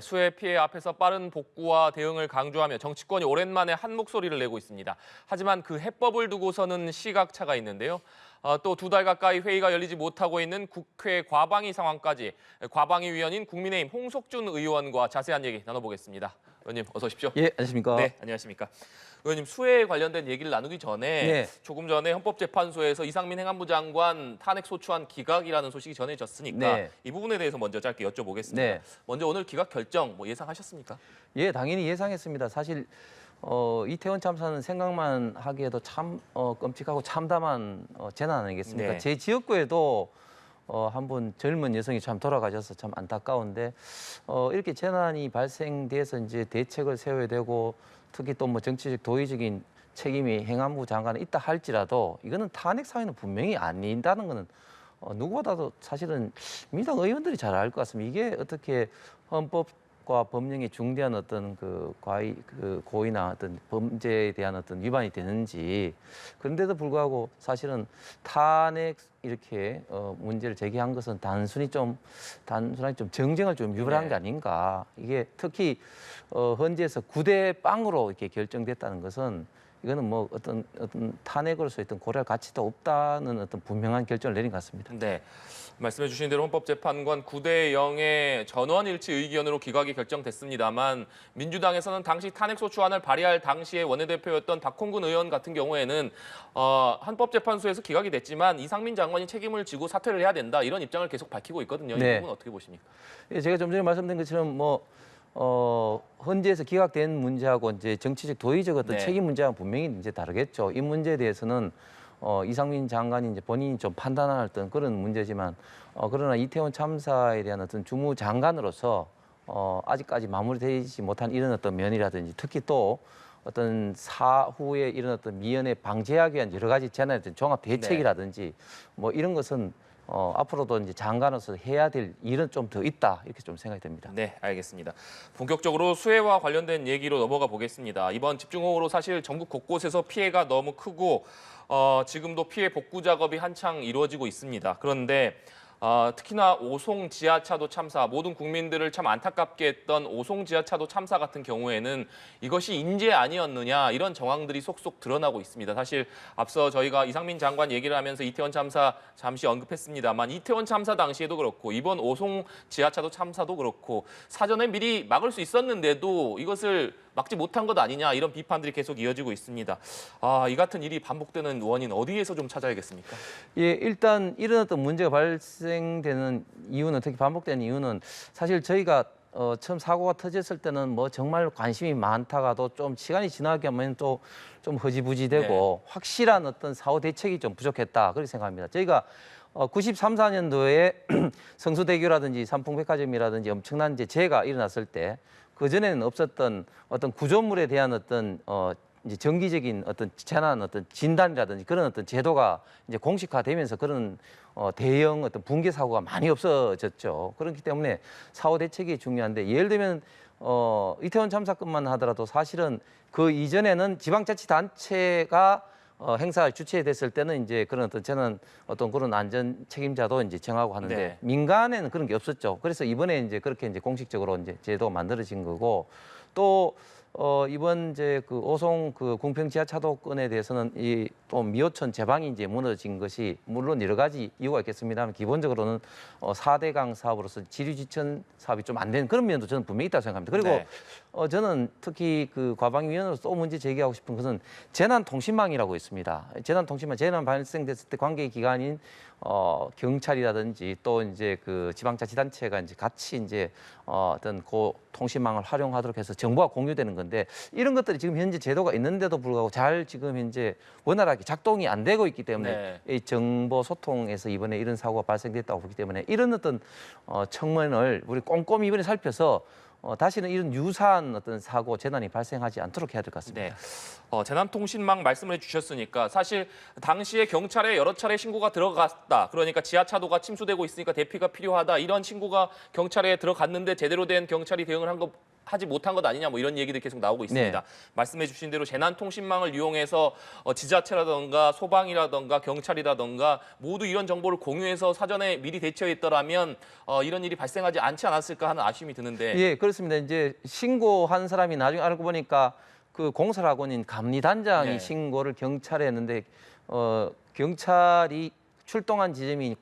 수해 피해 앞에서 빠른 복구와 대응을 강조하며 정치권이 오랜만에 한 목소리를 내고 있습니다. 하지만 그 해법을 두고서는 시각차가 있는데요. 또 2달 가까이 회의가 열리지 못하고 있는 국회 과방위 상황까지 과방위 위원인 국민의힘 홍석준 의원과 자세한 얘기 나눠보겠습니다. 의원님 어서 오십시오. 예, 안녕하십니까. 네, 안녕하십니까. 의원님 수해에 관련된 얘기를 나누기 전에 네. 조금 전에 헌법재판소에서 이상민 행안부 장관 탄핵 소추안 기각이라는 소식이 전해졌으니까 네. 이 부분에 대해서 먼저 짧게 여쭤보겠습니다. 네. 먼저 오늘 기각 결정 예상하셨습니까? 예, 당연히 예상했습니다. 사실 이태원 참사는 생각만 하기에도 참 끔찍하고 참담한 재난 아니겠습니까? 네. 제 지역구에도 한 분 젊은 여성이 참 돌아가셔서 참 안타까운데 이렇게 재난이 발생돼서 이제 대책을 세워야 되고 특히 또 뭐 정치적 도의적인 책임이 행안부 장관에 있다 할지라도 이거는 탄핵 사유는 분명히 아닌다는 거는 누구보다도 사실은 민주당 의원들이 잘 알 것 같습니다. 이게 어떻게 헌법과 법령에 중대한 어떤 고의나 어떤 범죄에 대한 어떤 위반이 되는지. 그런데도 불구하고 사실은 탄핵 이렇게 문제를 제기한 것은 단순하게 좀 정쟁을 좀 유발한 게 아닌가. 이게 특히 헌재에서 9대 0으로 이렇게 결정됐다는 것은 이거는 뭐 어떤 탄핵으로서 어떤 고려할 가치도 없다는 어떤 분명한 결정을 내린 것 같습니다. 네. 말씀해 주신 대로 헌법재판관 9대 0의 전원일치 의견으로 기각이 결정됐습니다만 민주당에서는 당시 탄핵소추안을 발의할 당시의 원내대표였던 박홍근 의원 같은 경우에는 헌법재판소에서 기각이 됐지만 이상민 장관이 책임을 지고 사퇴를 해야 된다 이런 입장을 계속 밝히고 있거든요. 네. 이 부분 어떻게 보십니까? 예, 제가 좀 전에 말씀드린 것처럼 헌재에서 기각된 문제하고 이제 정치적 도의적 어떤 네. 책임 문제하고 분명히 이제 다르겠죠. 이 문제에 대해서는 이상민 장관이 이제 본인이 좀 판단할 어떤 그런 문제지만 그러나 이태원 참사에 대한 어떤 주무장관으로서 아직까지 마무리되지 못한 이런 어떤 면이라든지 특히 또 어떤 사후에 이런 어떤 미연에 방지하기 위한 여러 가지 재난에 대한 종합 대책이라든지 뭐 이런 것은 앞으로도 이제 장관으로서 해야 될 일은 좀 더 있다 이렇게 좀 생각이 됩니다. 네, 알겠습니다. 본격적으로 수해와 관련된 얘기로 넘어가 보겠습니다. 이번 집중호우로 사실 전국 곳곳에서 피해가 너무 크고 지금도 피해 복구 작업이 한창 이루어지고 있습니다. 그런데 특히나 오송 지하차도 참사, 모든 국민들을 참 안타깝게 했던 오송 지하차도 참사 같은 경우에는 이것이 인재 아니었느냐 이런 정황들이 속속 드러나고 있습니다. 사실 앞서 저희가 이상민 장관 얘기를 하면서 이태원 참사 잠시 언급했습니다만 이태원 참사 당시에도 그렇고 이번 오송 지하차도 참사도 그렇고 사전에 미리 막을 수 있었는데도 이것을 막지 못한 것 아니냐 이런 비판들이 계속 이어지고 있습니다. 이 같은 일이 반복되는 원인 어디에서 좀 찾아야겠습니까? 예, 일단 이런 어떤 문제가 발생되는 이유는 특히 반복되는 이유는 사실 저희가 처음 사고가 터졌을 때는 뭐 정말 관심이 많다가도 좀 시간이 지나게 하면 또 좀 허지부지되고 확실한 어떤 사후 대책이 좀 부족했다 그렇게 생각합니다. 저희가 93, 4년도에 성수대교라든지 삼풍백화점이라든지 엄청난 이제 재해가 일어났을 때 그전에는 없었던 어떤 구조물에 대한 어떤 이제 정기적인 어떤 재난 어떤 진단이라든지 그런 어떤 제도가 이제 공식화되면서 그런 대형 어떤 붕괴 사고가 많이 없어졌죠. 그렇기 때문에 사후 대책이 중요한데 예를 들면 이태원 참사뿐만 하더라도 사실은 그 이전에는 지방자치단체가 행사 주최됐을 때는 이제 그런 어떤 저는 어떤 그런 안전 책임자도 이제 정하고 하는데 네. 민간에는 그런 게 없었죠. 그래서 이번에 이제 그렇게 이제 공식적으로 이제 제도가 만들어진 거고 또 이번 이제 그 오송 그 궁평 지하차도건에 대해서는 이 또 미호천 제방이 이제 무너진 것이 물론 여러 가지 이유가 있겠습니다만 기본적으로는 4대강 사업으로서 지류지천 사업이 좀 안 된 그런 면도 저는 분명히 있다고 생각합니다. 그리고 네. 저는 특히 그 과방위원으로서 또 문제 제기하고 싶은 것은 재난통신망이라고 있습니다. 재난 발생됐을 때 관계 기관인 경찰이라든지 또 이제 그 지방자치단체가 이제 같이 이제 어떤 그 통신망을 활용하도록 해서 정보가 공유되는 건데 이런 것들이 지금 현재 제도가 있는데도 불구하고 잘 지금 현재 원활하게 작동이 안 되고 있기 때문에 이 정보 소통에서 이번에 이런 사고가 발생됐다고 보기 때문에 이런 어떤 청문을 우리 꼼꼼히 이번에 살펴서 다시는 이런 유사한 어떤 사고 재난이 발생하지 않도록 해야 될 것 같습니다. 네. 재난통신망 말씀을 해주셨으니까 사실 당시에 경찰에 여러 차례 신고가 들어갔다. 그러니까 지하차도가 침수되고 있으니까 대피가 필요하다. 이런 신고가 경찰에 들어갔는데 제대로 된 경찰이 대응을 하지 못한 것 아니냐 뭐 이런 얘기도 계속 나오고 있습니다. 네. 말씀해 주신 대로 재난통신망을 이용해서 지자체라든가 소방이라든가 경찰이라든가 모두 이런 정보를 공유해서 사전에 미리 대처했더라면 이런 일이 발생하지 않지 않았을까 하는 아쉬움이 드는데 예, 그렇습니다. 이제 신고한 사람이 나중에 알고 보니까 그 공설학원인 감리단장이 네. 신고를 경찰에 했는데 경찰이 출동한 지점이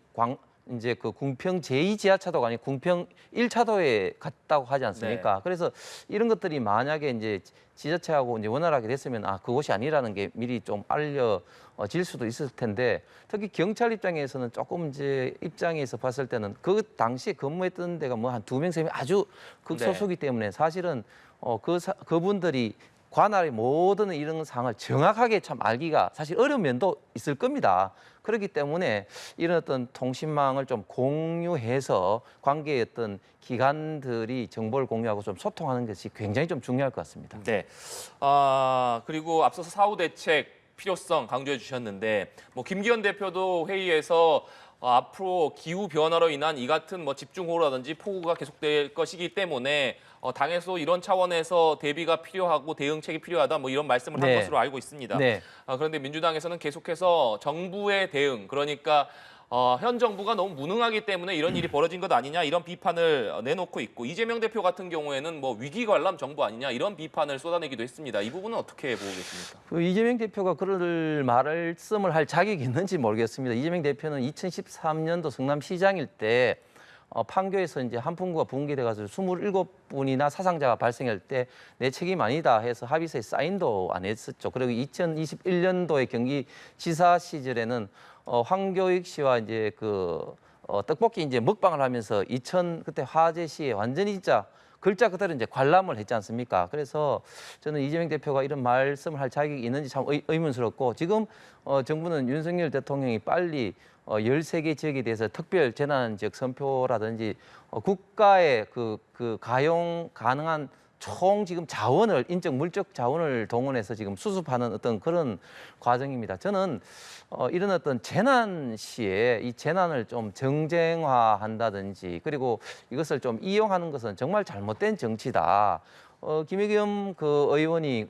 이제 그 궁평 제2지하차도가 아니고 궁평 1차도에 갔다고 하지 않습니까? 네. 그래서 이런 것들이 만약에 이제 지자체하고 이제 원활하게 됐으면 그곳이 아니라는 게 미리 좀 알려질 수도 있을 텐데 특히 경찰 입장에서는 조금 이제 입장에서 봤을 때는 그 당시에 근무했던 데가 뭐 한 2명, 3명 아주 극소수기 때문에 사실은 그분들이 관할의 모든 이런 상황을 정확하게 참 알기가 사실 어려운 면도 있을 겁니다. 그렇기 때문에 이런 어떤 통신망을 좀 공유해서 관계의 어떤 기관들이 정보를 공유하고 좀 소통하는 것이 굉장히 좀 중요할 것 같습니다. 네. 그리고 앞서서 사후 대책 필요성 강조해 주셨는데 뭐 김기현 대표도 회의에서 앞으로 기후 변화로 인한 이 같은 뭐 집중호우라든지 폭우가 계속될 것이기 때문에 당에서 이런 차원에서 대비가 필요하고 대응책이 필요하다 뭐 이런 말씀을 한 네. 것으로 알고 있습니다. 네. 그런데 민주당에서는 계속해서 정부의 대응 그러니까 현 정부가 너무 무능하기 때문에 이런 일이 벌어진 것 아니냐 이런 비판을 내놓고 있고 이재명 대표 같은 경우에는 뭐 위기 관람 정부 아니냐 이런 비판을 쏟아내기도 했습니다. 이 부분은 어떻게 보고 계십니까? 그 이재명 대표가 그럴 말씀을 할 자격이 있는지 모르겠습니다. 이재명 대표는 2013년도 성남시장일 때 판교에서 이제 한풍구가 붕괴돼 가지고 27분이나 사상자가 발생할 때 내 책임 아니다 해서 합의서에 사인도 안 했었죠. 그리고 2021년도에 경기지사 시절에는 황교익 씨와 이제 떡볶이 이제 먹방을 하면서 그때 화재시에 완전히 진짜 글자 그대로 이제 관람을 했지 않습니까? 그래서 저는 이재명 대표가 이런 말씀을 할 자격이 있는지 참 의문스럽고 지금 정부는 윤석열 대통령이 빨리 13개 지역에 대해서 특별 재난 지역 선포라든지 국가의 그 가용 가능한 총 지금 자원을 인적 물적 자원을 동원해서 지금 수습하는 어떤 그런 과정입니다. 저는 이런 어떤 재난 시에 이 재난을 좀 정쟁화한다든지 그리고 이것을 좀 이용하는 것은 정말 잘못된 정치다. 김의겸 그 의원이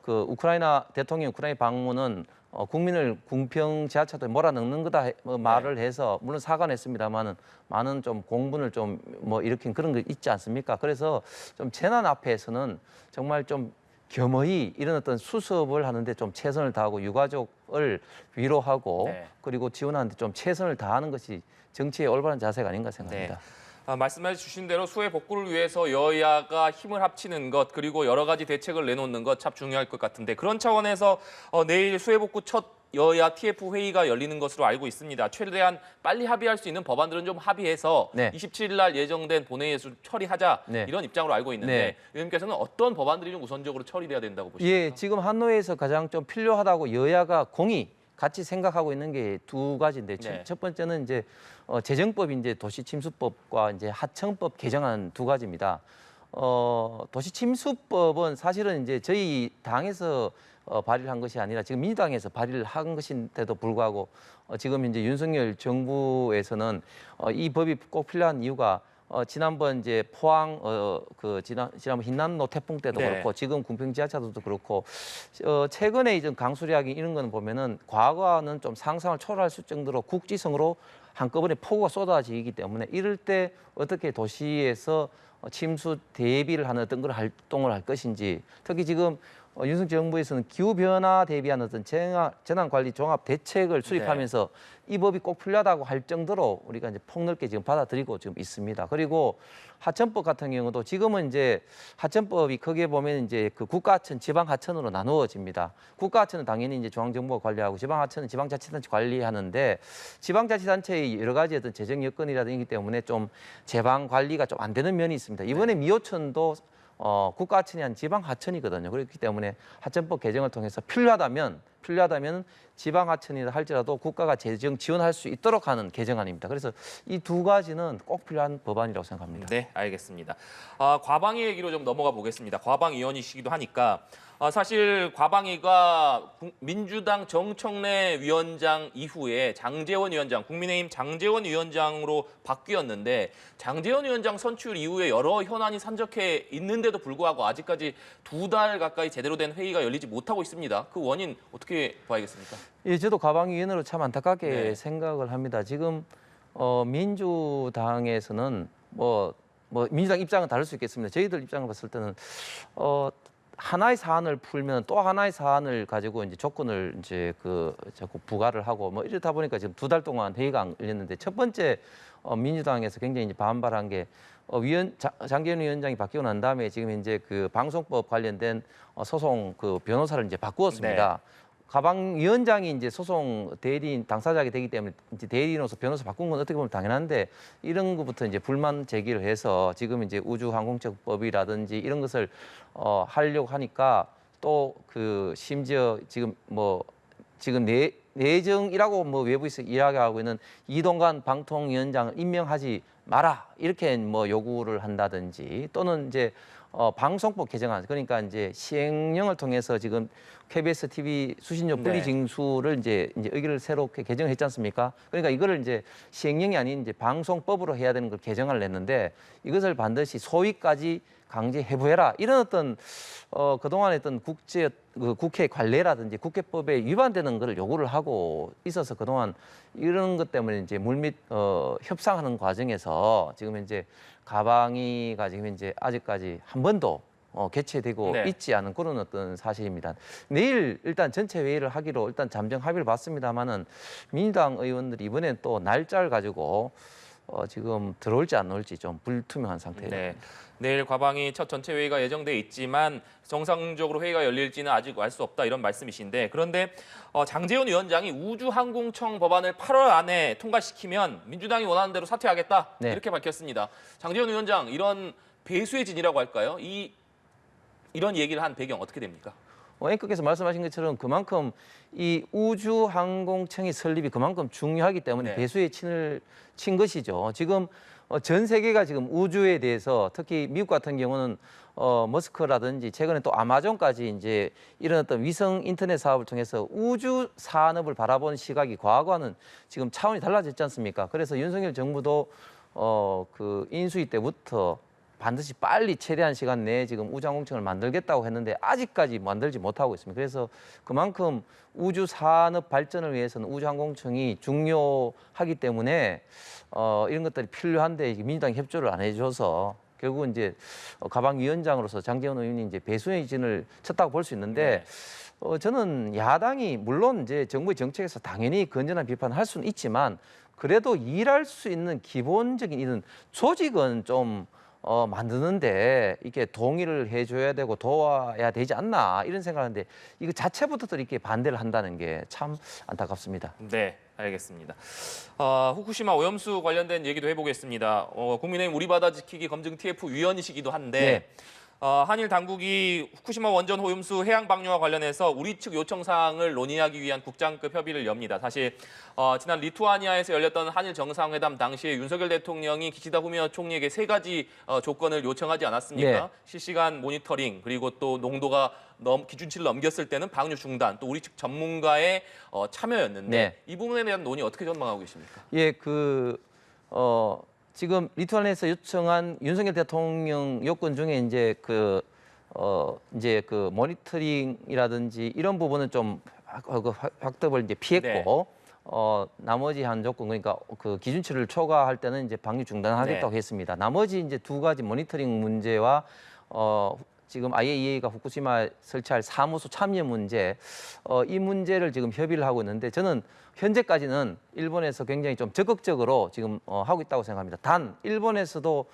그 우크라이나 대통령 우크라이나 방문은 국민을 궁평 지하차도에 몰아넣는 거다 말을 해서 물론 사과는 했습니다만은 많은 좀 공분을 좀 뭐 일으킨 그런 거 있지 않습니까? 그래서 좀 재난 앞에서는 정말 좀 겸허히 이런 어떤 수습을 하는데 좀 최선을 다하고 유가족을 위로하고 네. 그리고 지원하는데 좀 최선을 다하는 것이 정치의 올바른 자세가 아닌가 생각합니다. 말씀해 주신 대로 수해 복구를 위해서 여야가 힘을 합치는 것 그리고 여러 가지 대책을 내놓는 것 참 중요할 것 같은데 그런 차원에서 내일 수해 복구 첫 여야 TF 회의가 열리는 것으로 알고 있습니다. 최대한 빨리 합의할 수 있는 법안들은 좀 합의해서 네. 27일 날 예정된 본회의에서 처리하자 네. 이런 입장으로 알고 있는데 네. 의원님께서는 어떤 법안들이 좀 우선적으로 처리돼야 된다고 보십니까? 예, 지금 한노회에서 가장 좀 필요하다고 여야가 공히 같이 생각하고 있는 게 두 가지인데 네. 첫 번째는 이제 재정법 이제 도시침수법과 이제 하청법 개정안 두 가지입니다. 도시침수법은 사실은 이제 저희 당에서 발의를 한 것이 아니라 지금 민주당에서 발의를 한 것인데도 불구하고 지금 이제 윤석열 정부에서는 이 법이 꼭 필요한 이유가 지난번 이제 포항 지난번 hin남노 태풍 때도 네. 그렇고 지금 궁평 지하차도도 그렇고 최근에 이제 강수량이 이런 거는 보면은 과거와는 좀 상상을 초월할 수 정도로 국지성으로 한꺼번에 폭우가 쏟아지기 때문에 이럴 때 어떻게 도시에서 침수 대비를 하는 어떤 그런 활동을 할 것인지 특히 지금 윤석열 정부에서는 기후변화 대비한 어떤 재난관리 종합 대책을 수립하면서 이 법이 꼭 필요하다고 할 정도로 우리가 이제 폭넓게 지금 받아들이고 지금 있습니다. 그리고 하천법 같은 경우도 지금은 이제 하천법이 크게 보면 이제 그 국가하천, 지방하천으로 나누어집니다. 국가하천은 당연히 이제 중앙정부가 관리하고 지방하천은 지방자치단체 관리하는데 지방자치단체의 여러 가지 어떤 재정 여건이라든지 때문에 좀 재방 관리가 좀 안 되는 면이 있습니다. 이번에 미호천도 국가하천이 아닌 지방하천이거든요. 그렇기 때문에 하천법 개정을 통해서 필요하다면 필요하다면 지방 하천이라 할지라도 국가가 재정 지원할 수 있도록 하는 개정안입니다. 그래서 이 두 가지는 꼭 필요한 법안이라고 생각합니다. 네, 알겠습니다. 과방위 얘기로 좀 넘어가 보겠습니다. 과방위원이시기도 하니까 사실 과방위가 민주당 정청래 위원장 이후에 장제원 위원장, 국민의힘 장제원 위원장으로 바뀌었는데 장제원 위원장 선출 이후에 여러 현안이 산적해 있는데도 불구하고 아직까지 2달 가까이 제대로 된 회의가 열리지 못하고 있습니다. 그 원인 어떻게 봐야겠습니까? 예, 저도 과방위원으로 참 안타깝게 네. 생각을 합니다. 지금 민주당에서는 뭐 민주당 입장은 다를 수 있겠습니다. 저희들 입장을 봤을 때는 하나의 사안을 풀면 또 하나의 사안을 가지고 이제 조건을 이제 자꾸 부과를 하고 뭐 이러다 보니까 지금 2달 동안 회의가 안 열렸는데 첫 번째 민주당에서 굉장히 이제 반발한 게 장기현 위원장이 바뀌고 난 다음에 지금 이제 그 방송법 관련된 소송 그 변호사를 이제 바꾸었습니다. 가방위원장이 이제 소송 대리인 당사자가 되기 때문에 이제 대리인으로서 변호사 바꾼 건 어떻게 보면 당연한데 이런 것부터 이제 불만 제기를 해서 지금 이제 우주항공처법이라든지 이런 것을 하려고 하니까 또 그 심지어 지금 지금 내정이라고 외부에서 이야기하고 있는 이동관 방통위원장을 임명하지 마라 이렇게 요구를 한다든지 또는 이제 방송법 개정안 그러니까 이제 시행령을 통해서 지금 KBS TV 수신료 분리 징수를 이제 의결을 새롭게 개정했지 않습니까? 그러니까 이거를 이제 시행령이 아닌 이제 방송법으로 해야 되는 걸 개정을 냈는데 이것을 반드시 소위까지 강제 해부해라 이런 어떤 그동안 했던 국회 관례라든지 국회법에 위반되는 것을 요구를 하고 있어서 그동안 이런 것 때문에 이제 물밑 협상하는 과정에서 지금 이제 가방위가 지금 이제 아직까지 한 번도 개최되고 있지 않은 그런 어떤 사실입니다. 내일 일단 전체 회의를 하기로 일단 잠정 합의를 봤습니다만은 민주당 의원들이 이번엔 또 날짜를 가지고 지금 들어올지 안 올지 좀 불투명한 상태예요. 네. 내일 과방위 첫 전체 회의가 예정돼 있지만 정상적으로 회의가 열릴지는 아직 알 수 없다 이런 말씀이신데 그런데 장제원 위원장이 우주항공청 법안을 8월 안에 통과시키면 민주당이 원하는 대로 사퇴하겠다 이렇게 밝혔습니다. 장제원 위원장 이런 배수의 진이라고 할까요? 이런 얘기를 한 배경 어떻게 됩니까? 앵커께서 말씀하신 것처럼 그만큼 이 우주항공청의 설립이 그만큼 중요하기 때문에 배수의 진을 친 것이죠. 지금 전 세계가 지금 우주에 대해서 특히 미국 같은 경우는 머스크라든지 최근에 또 아마존까지 이제 이런 어떤 위성 인터넷 사업을 통해서 우주 산업을 바라보는 시각이 과거와는 지금 차원이 달라졌지 않습니까? 그래서 윤석열 정부도 그 인수위 때부터 반드시 빨리 최대한 시간 내에 지금 우주항공청을 만들겠다고 했는데 아직까지 만들지 못하고 있습니다. 그래서 그만큼 우주 산업 발전을 위해서는 우주항공청이 중요하기 때문에 이런 것들이 필요한데 민주당이 협조를 안 해줘서 결국은 이제 가방위원장으로서 장제원 의원이 이제 배수의 진을 쳤다고 볼 수 있는데 저는 야당이 물론 이제 정부의 정책에서 당연히 건전한 비판을 할 수는 있지만 그래도 일할 수 있는 기본적인 이런 조직은 좀 만드는데 이렇게 동의를 해줘야 되고 도와야 되지 않나 이런 생각하는데 이거 자체부터 이렇게 반대를 한다는 게 참 안타깝습니다. 네, 알겠습니다. 후쿠시마 오염수 관련된 얘기도 해보겠습니다. 국민의힘 우리 바다 지키기 검증 TF 위원이시기도 한데 한일 당국이 후쿠시마 원전 오염수 해양 방류와 관련해서 우리 측 요청 사항을 논의하기 위한 국장급 협의를 엽니다. 사실 지난 리투아니아에서 열렸던 한일 정상회담 당시에 윤석열 대통령이 기시다 후미오 총리에게 3가지 조건을 요청하지 않았습니까? 실시간 모니터링 그리고 또 농도가 기준치를 넘겼을 때는 방류 중단, 또 우리 측 전문가의 참여였는데 이 부분에 대한 논의 어떻게 전망하고 계십니까? 예, 지금 리투아니아에서 요청한 윤석열 대통령 요건 중에 이제 그 모니터링이라든지 이런 부분은 좀 확답을 이제 피했고 나머지 한 조건 그러니까 그 기준치를 초과할 때는 이제 방류 중단하겠다고 했습니다. 나머지 이제 2가지 모니터링 문제와 지금 IAEA가 후쿠시마 설치할 사무소 참여 문제, 이 문제를 지금 협의를 하고 있는데 저는 현재까지는 일본에서 굉장히 좀 적극적으로 지금 하고 있다고 생각합니다. 단 일본에서도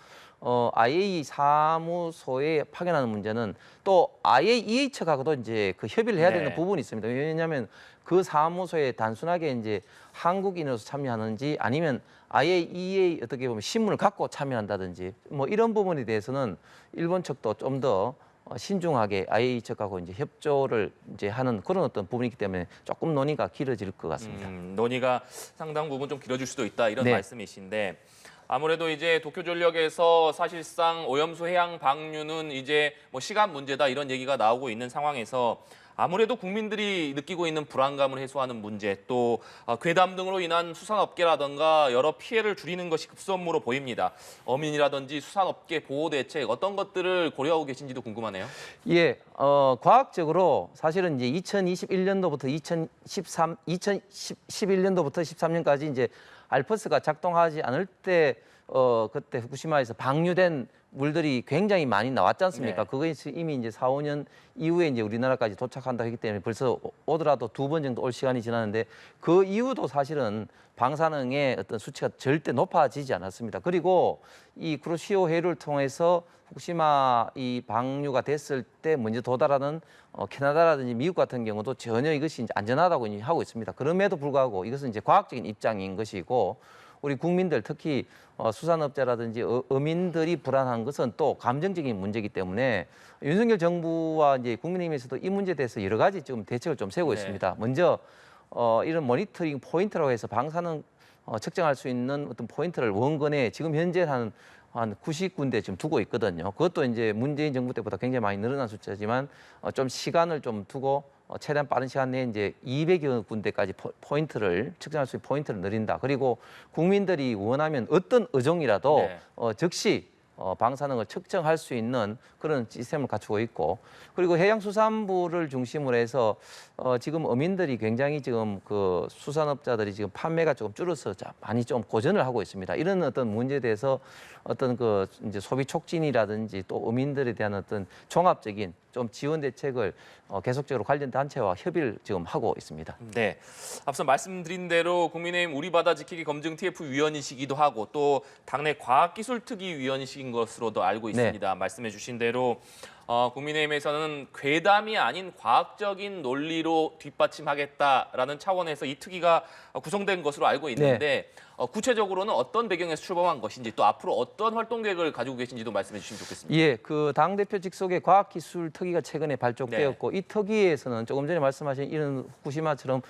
IAEA 사무소에 파견하는 문제는 또 IAEA 측하고도 이제 그 협의를 해야 되는 부분이 있습니다. 왜냐하면 그 사무소에 단순하게 이제 한국인으로서 참여하는지 아니면 IAEA 어떻게 보면 신문을 갖고 참여한다든지 뭐 이런 부분에 대해서는 일본 측도 좀 더 신중하게 IAEA 측하고 이제 협조를 이제 하는 그런 어떤 부분이기 때문에 조금 논의가 길어질 것 같습니다. 논의가 상당 부분 좀 길어질 수도 있다 이런 네. 말씀이신데 아무래도 이제 도쿄전력에서 사실상 오염수 해양 방류는 이제 뭐 시간 문제다 이런 얘기가 나오고 있는 상황에서 아무래도 국민들이 느끼고 있는 불안감을 해소하는 문제 또 괴담 등으로 인한 수산업계라든가 여러 피해를 줄이는 것이 급선무로 보입니다. 어민이라든지 수산업계 보호 대책 어떤 것들을 고려하고 계신지도 궁금하네요. 예, 과학적으로 사실은 이제 2021년도부터 2011년도부터 13년까지 이제 알프스가 작동하지 않을 때 그때 후쿠시마에서 방류된 물들이 굉장히 많이 나왔지 않습니까? 네. 그것이 이미 이제 4, 5년 이후에 이제 우리나라까지 도착한다 했기 때문에 벌써 오더라도 2번 정도 올 시간이 지났는데 그 이후도 사실은 방사능의 어떤 수치가 절대 높아지지 않았습니다. 그리고 이 쿠로시오 해류를 통해서 후쿠시마 이 방류가 됐을 때 먼저 도달하는 캐나다라든지 미국 같은 경우도 전혀 이것이 이제 안전하다고 이제 하고 있습니다. 그럼에도 불구하고 이것은 이제 과학적인 입장인 것이고 우리 국민들 특히 수산업자라든지 어민들이 불안한 것은 또 감정적인 문제이기 때문에 윤석열 정부와 이제 국민의힘에서도 이 문제에 대해서 여러 가지 지금 대책을 좀 세우고 네. 있습니다. 먼저 이런 모니터링 포인트라고 해서 방사능 측정할 수 있는 어떤 포인트를 원건에 지금 현재 한 90군데 지금 두고 있거든요. 그것도 이제 문재인 정부 때보다 굉장히 많이 늘어난 숫자지만 좀 시간을 좀 두고 최대한 빠른 시간 내에 이제 200여 군데까지 포인트를 측정할 수 있는 포인트를 늘린다. 그리고 국민들이 원하면 어떤 어종이라도 네. 즉시 방사능을 측정할 수 있는 그런 시스템을 갖추고 있고 그리고 해양수산부를 중심으로 해서 지금 어민들이 굉장히 지금 그 수산업자들이 지금 판매가 조금 줄어서 많이 좀 고전을 하고 있습니다. 이런 어떤 문제에 대해서 어떤 그 이제 소비 촉진이라든지 또 어민들에 대한 어떤 종합적인 좀 지원 대책을 계속적으로 관련 단체와 협의를 지금 하고 있습니다. 네, 앞서 말씀드린 대로 국민의힘 우리 바다 지키기 검증 TF 위원이시기도 하고 또 당내 과학기술특위 위원이신 것으로도 알고 있습니다. 말씀해주신 대로 국민의힘에서는 괴담이 아닌 과학적인 논리로 뒷받침하겠다라는 차원에서 이 특위가 구성된 것으로 알고 있는데 구체적으로는 어떤 배경에서 출범한 것인지 또 앞으로 어떤 활동 계획을 가지고 계신지도 말씀해 주시면 좋겠습니다. 예, 그 당대표 직속의 과학기술특위가 최근에 발족되었고 이 특위에서는 조금 전에 말씀하신 이런 후쿠시마처럼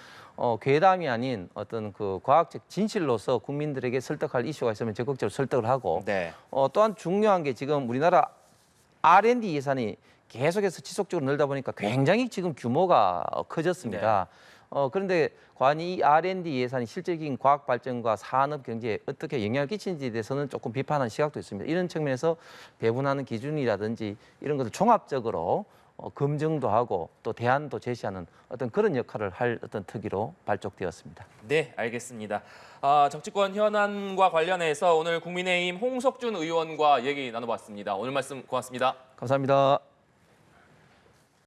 괴담이 아닌 어떤 그 과학적 진실로서 국민들에게 설득할 이슈가 있으면 적극적으로 설득을 하고 네. 또한 중요한 게 지금 우리나라 R&D 예산이 계속해서 지속적으로 늘다 보니까 굉장히 지금 규모가 커졌습니다. 그런데 과연 이 R&D 예산이 실질적인 과학 발전과 산업 경제에 어떻게 영향을 끼치는지에 대해서는 조금 비판하는 시각도 있습니다. 이런 측면에서 배분하는 기준이라든지 이런 것을 종합적으로 검증도 하고 또 대안도 제시하는 어떤 그런 역할을 할 어떤 특위로 발족되었습니다. 네, 알겠습니다. 정치권 현안과 관련해서 오늘 국민의힘 홍석준 의원과 얘기 나눠봤습니다. 오늘 말씀 고맙습니다. 감사합니다.